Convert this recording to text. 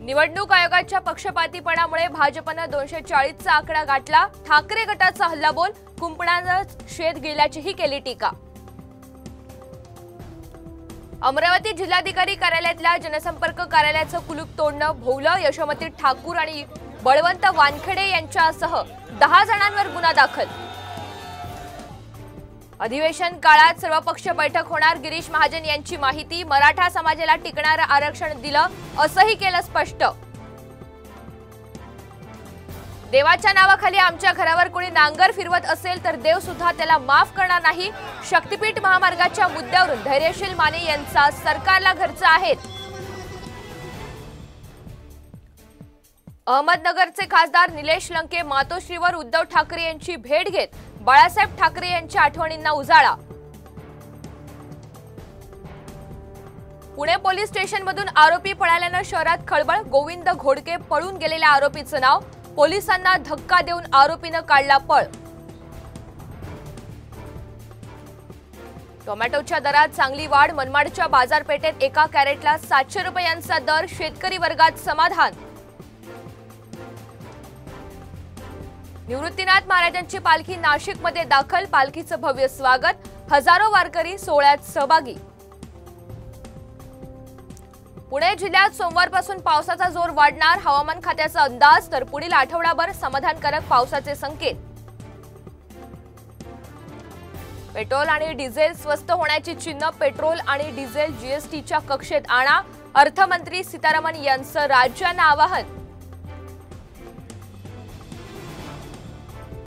निवडणूक आयोगाच्या पक्षपातीपणामुळे भाजपने 240चा आकडा गाठला। ठाकरे गटाचा हल्लाबोल, कुंपणानं शेत गेल्याचीही केली टीका। अमरावती जिल्हाधिकारी कार्यालयातल्या जनसंपर्क कार्यालयाचं कुलूप तोडणं भोवलं। यशोमती ठाकूर आणि बळवंत वानखेडे यांच्यासह 10 जणांवर गुन्हा दाखल। अधिवेशन काळात सर्वपक्ष बैठक होणार, गिरीश महाजन यांची माहिती। मराठा समाजाला टिकणारं आरक्षण दिलं असंही केलं स्पष्ट। देवाच्या नावाखाली आमच्या घरावर कोणी नांगर फिरवत असेल तर देव सुद्धा त्याला माफ करणार नाही। शक्तीपीठ महामार्गाच्या मुद्द्यावरून धैर्यशील माने यांचा सरकारला घरचा आहे। अहमदनगरचे खासदार निलेश लंके मातोश्रीवर उद्धव ठाकरे यांची भेट घेत बाळासाहेब ठाकरे यांच्या आठवणींना उजाळा। पुणे पोलीस स्टेशनमधून आरोपी पळाल्यानं शहरात खळबळ। गोविंद घोडके पळून गेलेल्या आरोपीचं नाव, पोलिसांना धक्का देऊन आरोपीनं काढला पळ। टोमॅटोच्या दरात चांगली वाढ, मनमाडच्या बाजारपेठेत एका कॅरेटला 700 रुपयांचा दर, शेतकरी वर्गात समाधान। निवृत्तीनाथ महाराजांची पालखी नाशिकमध्ये दाखल, पालखीचं भव्य स्वागत, हजारो वारकरी सोहळ्यात सहभागी। पुणे जिल्ह्यात सोमवारपासून पावसाचा जोर वाढणार, हवामान खात्याचा अंदाज, तर पुढील आठवडाभर समाधानकारक पावसाचे संकेत। पेट्रोल आणि डिझेल स्वस्त होण्याची चिन्ह, पेट्रोल आणि डिझेल जीएसटीच्या कक्षेत आणा, अर्थमंत्री सीतारामन यांचं राज्यांना आवाहन।